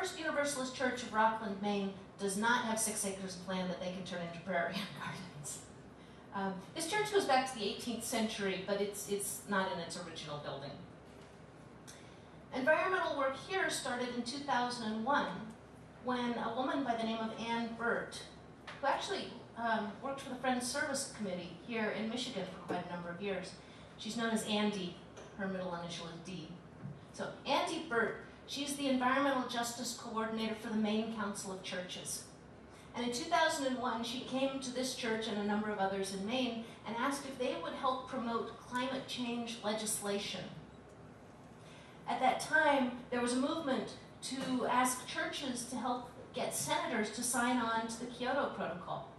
First Universalist Church of Rockland, Maine does not have 6 acres of land that they can turn into prairie gardens. This church goes back to the 18th century, but it's not in its original building. Environmental work here started in 2001 when a woman by the name of Ann Burt, who actually worked for the Friends Service Committee here in Michigan for quite a number of years. She's known as Andy. Her middle initial is D. So Andy Burt, she's the Environmental Justice Coordinator for the Maine Council of Churches. And in 2001, she came to this church and a number of others in Maine and asked if they would help promote climate change legislation. At that time, there was a movement to ask churches to help get senators to sign on to the Kyoto Protocol.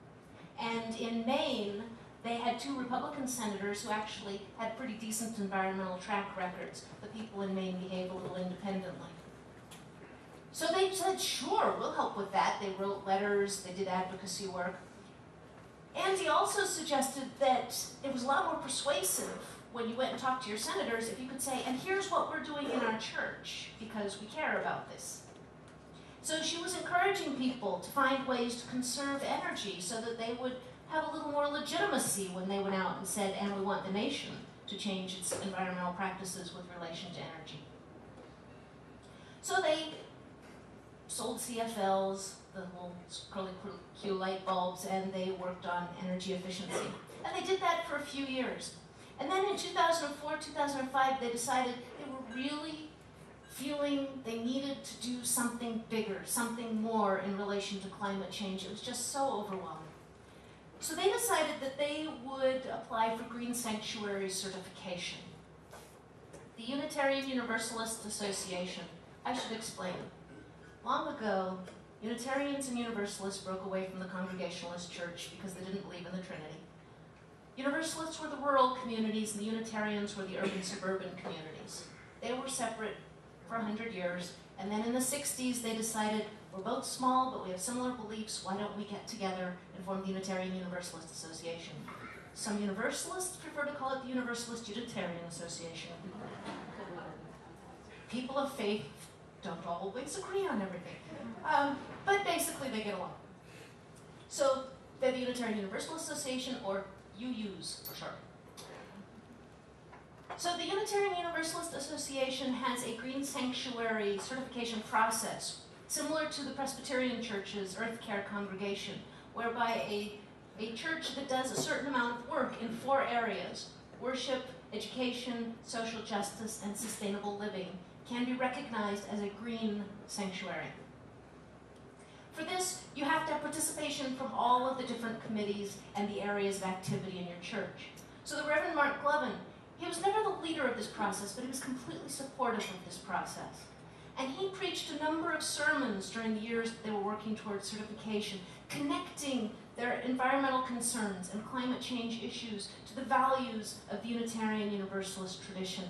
And in Maine, they had 2 Republican senators who actually had pretty decent environmental track records. The people in Maine behave a little independently. So they said, sure, we'll help with that. They wrote letters, they did advocacy work. Andy also suggested that it was a lot more persuasive when you went and talked to your senators if you could say, and here's what we're doing in our church, because we care about this. So she was encouraging people to find ways to conserve energy so that they would have a little more legitimacy when they went out and said, and we want the nation to change its environmental practices with relation to energy. So they sold CFLs, the little curly Q light bulbs, and they worked on energy efficiency. And they did that for a few years. And then in 2004, 2005, they decided they were really feeling they needed to do something bigger, something more in relation to climate change. It was just so overwhelming. So they decided that they would apply for Green Sanctuary certification. The Unitarian Universalist Association, I should explain. Long ago, Unitarians and Universalists broke away from the Congregationalist Church because they didn't believe in the Trinity. Universalists were the rural communities and the Unitarians were the urban suburban communities. They were separate for 100 years, and then in the 60s they decided, we're both small but we have similar beliefs, why don't we get together and form the Unitarian Universalist Association. Some Universalists prefer to call it the Universalist Unitarian Association. People of faith don't always agree on everything, but basically they get along. So they're the Unitarian Universalist Association, or UUs for short. So the Unitarian Universalist Association has a Green Sanctuary certification process, similar to the Presbyterian Church's Earth Care congregation, whereby a church that does a certain amount of work in 4 areas, worship, education, social justice, and sustainable living, can be recognized as a green sanctuary. For this, you have to have participation from all of the different committees and the areas of activity in your church. So the Reverend Mark Glovin, he was never the leader of this process, but he was completely supportive of this process. And he preached a number of sermons during the years that they were working towards certification, connecting their environmental concerns and climate change issues to the values of the Unitarian Universalist tradition.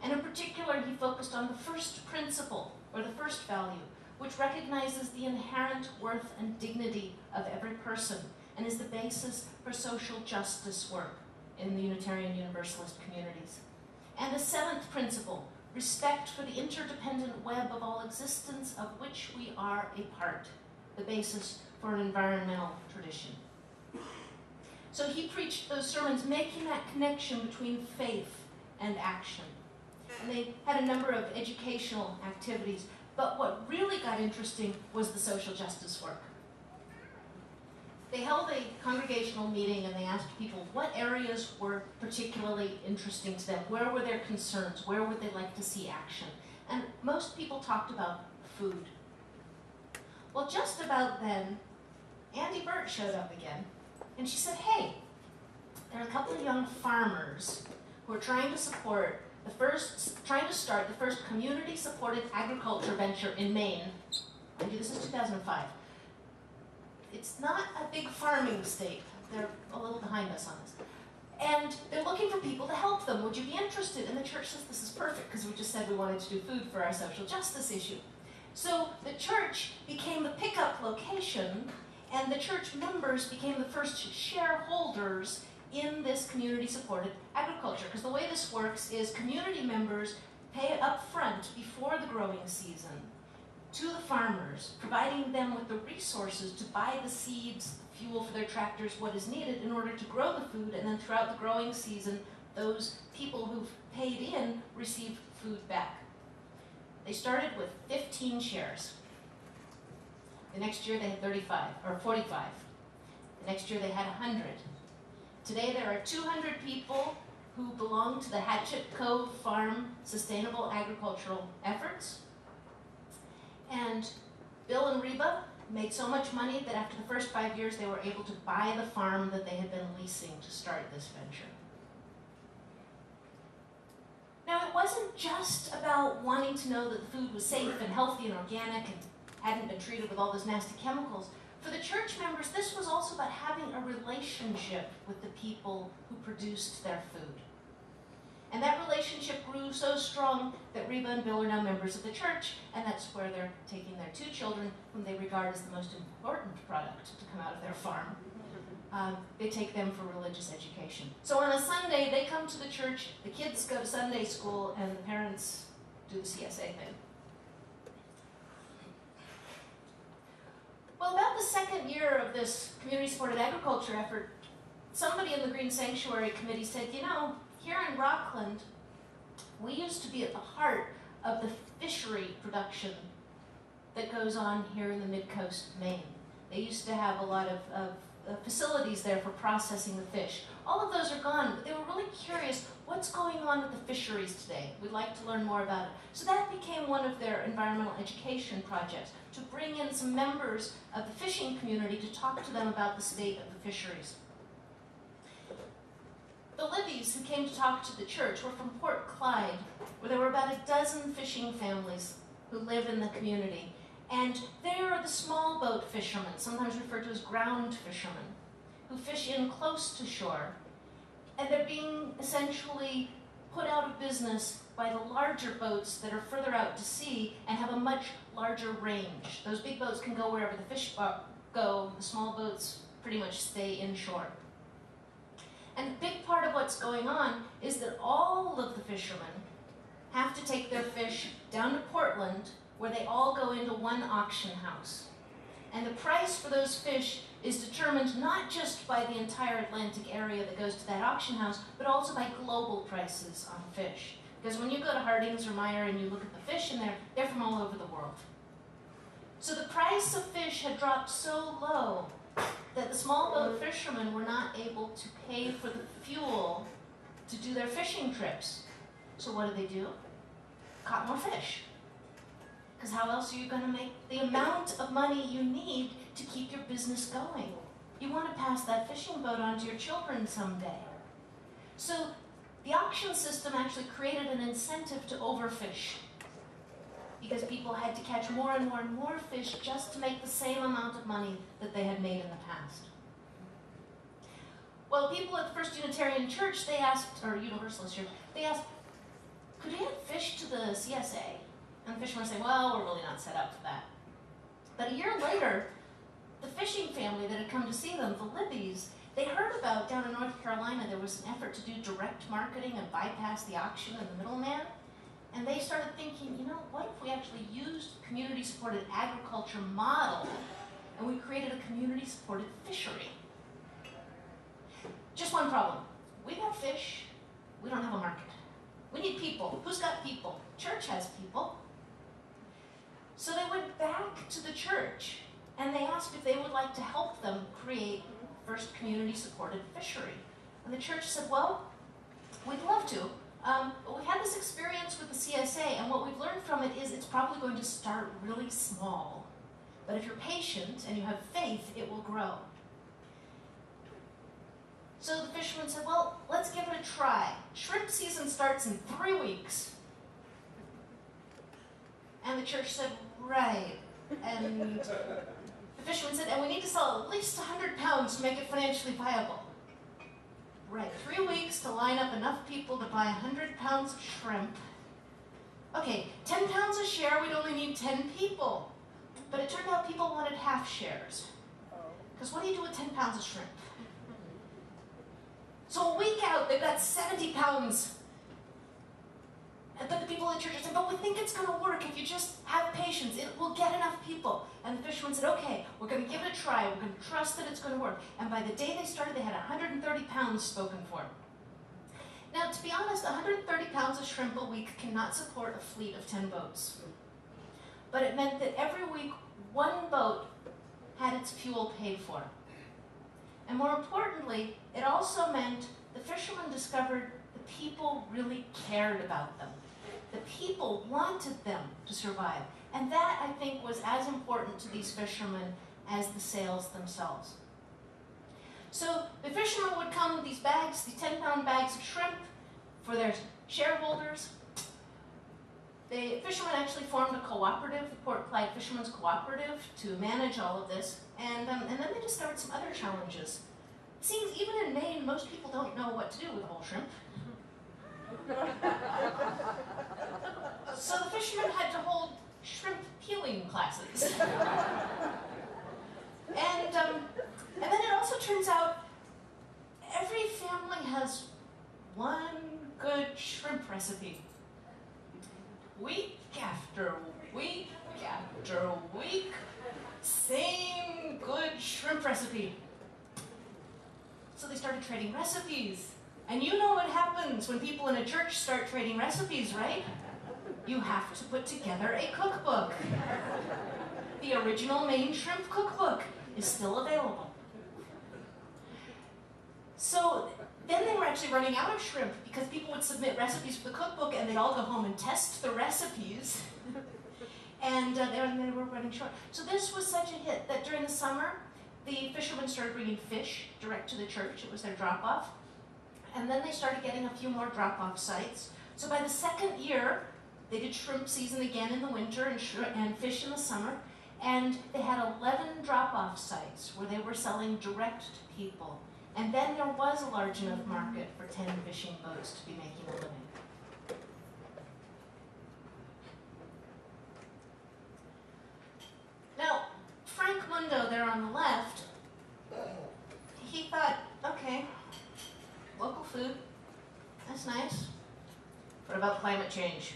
And in particular, he focused on the first principle, or the first value, which recognizes the inherent worth and dignity of every person and is the basis for social justice work in the Unitarian Universalist communities. And the 7th principle, respect for the interdependent web of all existence of which we are a part, the basis for an environmental tradition. So he preached those sermons making that connection between faith and action. And they had a number of educational activities, but what really got interesting was the social justice work. They held a congregational meeting and they asked people what areas were particularly interesting to them, where were their concerns, where would they like to see action. And most people talked about food. Well, just about then, Andy Burt showed up again, and she said, hey, there are a couple of young farmers who are trying to start the first community-supported agriculture venture in Maine. Mind you, this is 2005. It's not a big farming state. They're a little behind us on this. And they're looking for people to help them. Would you be interested? And the church says, this is perfect, because we just said we wanted to do food for our social justice issue. So the church became the pickup location, and the church members became the first shareholders in this community-supported agriculture. Because the way this works is community members pay up front before the growing season to the farmers, providing them with the resources to buy the seeds, fuel for their tractors, what is needed in order to grow the food, and then throughout the growing season, those people who've paid in receive food back. They started with 15 shares. The next year they had 35, or 45. The next year they had 100. Today there are 200 people who belong to the Hatchet Cove Farm Sustainable Agricultural Efforts. And Bill and Reba made so much money that after the first 5 years they were able to buy the farm that they had been leasing to start this venture. Now, it wasn't just about wanting to know that the food was safe and healthy and organic and hadn't been treated with all those nasty chemicals. For the church members, this was also about having a relationship with the people who produced their food. And that relationship grew so strong that Reba and Bill are now members of the church, and that's where they're taking their 2 children, whom they regard as the most important product to come out of their farm. They take them for religious education. So on a Sunday, they come to the church, the kids go to Sunday school, and the parents do the CSA thing. Well, about the second year of this community-supported agriculture effort, somebody in the Green Sanctuary Committee said, you know, here in Rockland, we used to be at the heart of the fishery production that goes on here in the mid-coast of Maine. They used to have a lot of facilities there for processing the fish. All of those are gone, but they were really curious, what's going on with the fisheries today? We'd like to learn more about it. So that became one of their environmental education projects, to bring in some members of the fishing community to talk to them about the state of the fisheries. The Libbies who came to talk to the church were from Port Clyde, where there were about a dozen fishing families who live in the community. And they are the small boat fishermen, sometimes referred to as ground fishermen, who fish in close to shore. And they're being essentially put out of business by the larger boats that are further out to sea and have a much larger range. Those big boats can go wherever the fish go. The small boats pretty much stay inshore. And a big part of what's going on is that all of the fishermen have to take their fish down to Portland, where they all go into one auction house. And the price for those fish is determined not just by the entire Atlantic area that goes to that auction house, but also by global prices on fish. Because when you go to Harding's or Meijer and you look at the fish in there, they're from all over the world. So the price of fish had dropped so low that the small boat fishermen were not able to pay for the fuel to do their fishing trips. So what do? Caught more fish. Because how else are you going to make the amount of money you need to keep your business going? You want to pass that fishing boat on to your children someday. So the auction system actually created an incentive to overfish, because people had to catch more and more and more fish just to make the same amount of money that they had made in the past. Well, people at the First Unitarian Church, they asked, or Universalist Church, they asked, could we add fish to the CSA? And the fishermen say, well, we're really not set up for that. But a year later, the fishing family that had come to see them, the Libbies, they heard about down in North Carolina there was an effort to do direct marketing and bypass the auction and the middleman. And they started thinking, you know, what if we actually used community-supported agriculture model and we created a community-supported fishery? Just one problem. We got fish, we don't have a market. We need people. Who's got people? Church has people. So they went back to the church and they asked if they would like to help them create first community-supported fishery. And the church said, well, we'd love to, but we had this experience with the CSA, and what we've learned from it is it's probably going to start really small. But if you're patient and you have faith, it will grow. So the fishermen said, well, let's give it a try. Shrimp season starts in 3 weeks. And the church said, right. And the fisherman said, and we need to sell at least 100 pounds to make it financially viable. Right, 3 weeks to line up enough people to buy 100 pounds of shrimp. Okay, 10 pounds a share, we'd only need 10 people. But it turned out people wanted half shares. Because what do you do with 10 pounds of shrimp? So a week out, they've got 70 pounds. But the people in the church are saying, but we think it's going to work if you just have patience. conditions, it will get enough people. And the fishermen said, okay, we're going to give it a try. We're going to trust that it's going to work. And by the day they started, they had 130 pounds spoken for. Now, to be honest, 130 pounds of shrimp a week cannot support a fleet of 10 boats. But it meant that every week, one boat had its fuel paid for. And more importantly, it also meant the fishermen discovered the people really cared about them. The people wanted them to survive. And that, I think, was as important to these fishermen as the sales themselves. So the fishermen would come with these bags, these 10-pound bags of shrimp for their shareholders. The fishermen actually formed a cooperative, the Port Clyde Fishermen's Cooperative, to manage all of this. And then they discovered some other challenges. It seems even in Maine, most people don't know what to do with a whole shrimp. So the fishermen had to hold shrimp peeling classes. And then it also turns out every family has one good shrimp recipe. Week after week after week, same good shrimp recipe. So they started trading recipes. And you know what happens when people in a church start trading recipes, right? You have to put together a cookbook. The original Maine Shrimp Cookbook is still available. So then they were actually running out of shrimp because people would submit recipes for the cookbook and they'd all go home and test the recipes. And they were running short. So this was such a hit that during the summer, the fishermen started bringing fish direct to the church. It was their drop-off. And then they started getting a few more drop-off sites. So by the second year, they did shrimp season again in the winter and fish in the summer. And they had 11 drop-off sites where they were selling direct to people. And then there was a large enough market for 10 fishing boats to be making a living. Now, Frank Mundo there on the left, he thought, okay, local food, that's nice. What about climate change?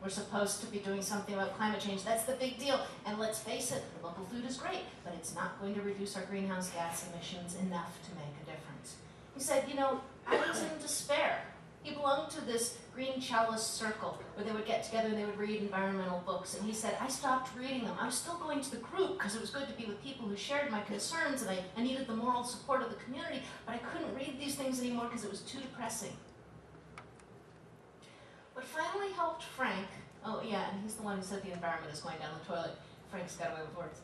We're supposed to be doing something about climate change. That's the big deal. And let's face it, local food is great, but it's not going to reduce our greenhouse gas emissions enough to make a difference. He said, you know, I was in despair. He belonged to this Green Chalice Circle where they would get together and they would read environmental books. And he said, I stopped reading them. I was still going to the group because it was good to be with people who shared my concerns and I needed the moral support of the community, but I couldn't read these things anymore because it was too depressing. What finally helped Frank, oh yeah, and he's the one who said the environment is going down the toilet. Frank's got away with words.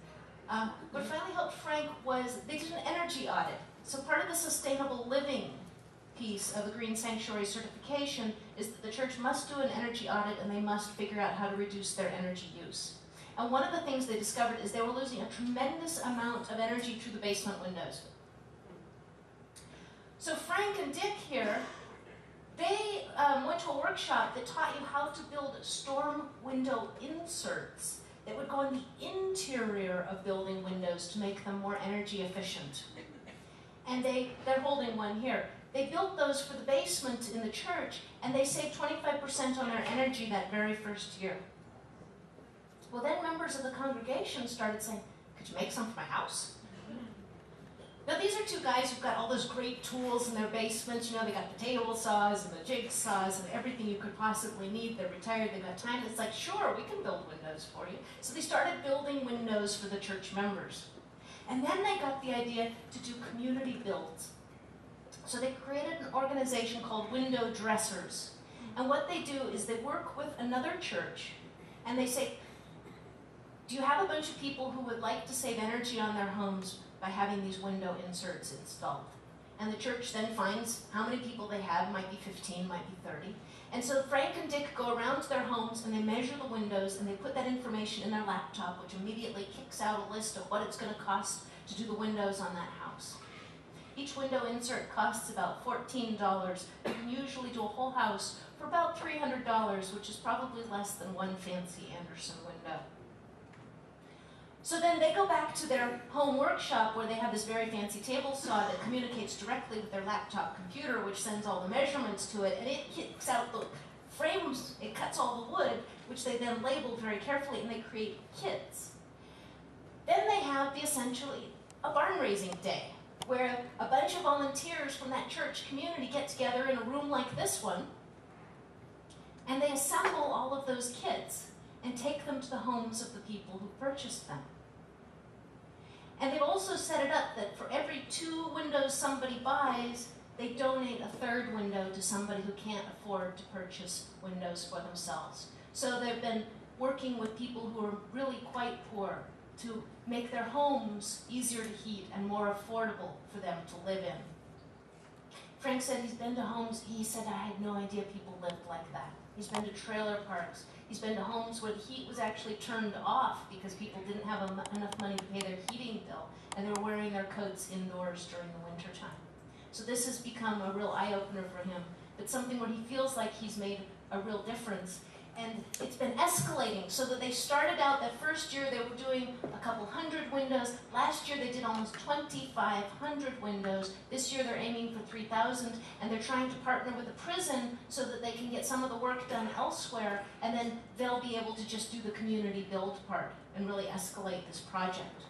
What finally helped Frank was they did an energy audit. So part of the sustainable living piece of the Green Sanctuary certification is that the church must do an energy audit and they must figure out how to reduce their energy use. And one of the things they discovered is they were losing a tremendous amount of energy through the basement windows. So Frank and Dick here, they went to a workshop that taught you how to build storm window inserts that would go in the interior of building windows to make them more energy efficient. And they're holding one here. They built those for the basement in the church, and they saved 25% on their energy that very first year. Well, then members of the congregation started saying, could you make some for my house? Now, these are two guys who've got all those great tools in their basements. You know, they got the table saws and the jigsaws and everything you could possibly need. They're retired, they've got time. It's like, sure, we can build windows for you. So they started building windows for the church members. And then they got the idea to do community builds. So they created an organization called Window Dressers. And what they do is they work with another church, and they say, do you have a bunch of people who would like to save energy on their homes by having these window inserts installed? And the church then finds how many people they have, might be 15, might be 30. And so Frank and Dick go around to their homes and they measure the windows and they put that information in their laptop, which immediately kicks out a list of what it's going to cost to do the windows on that house. Each window insert costs about $14. You can usually do a whole house for about $300, which is probably less than one fancy Anderson window. So then they go back to their home workshop where they have this very fancy table saw that communicates directly with their laptop computer, which sends all the measurements to it, and it kicks out the frames, it cuts all the wood, which they then label very carefully, and they create kits. Then they have essentially a barn raising day, where a bunch of volunteers from that church community get together in a room like this one, and they assemble all of those kits and take them to the homes of the people who purchased them. And they've also set it up that for every 2 windows somebody buys, they donate a 3rd window to somebody who can't afford to purchase windows for themselves. So they've been working with people who are really quite poor to make their homes easier to heat and more affordable for them to live in. Frank said he's been to homes, he said, I had no idea people lived like that. He's been to trailer parks. He's been to homes where the heat was actually turned off because people didn't have enough money to pay their heating bill, and they were wearing their coats indoors during the winter time. So this has become a real eye-opener for him, but something where he feels like he's made a real difference. And it's been escalating, so that they started out that first year they were doing a couple hundred windows. Last year they did almost 2,500 windows. This year they're aiming for 3,000, and they're trying to partner with the prison so that they can get some of the work done elsewhere, and then they'll be able to just do the community build part and really escalate this project.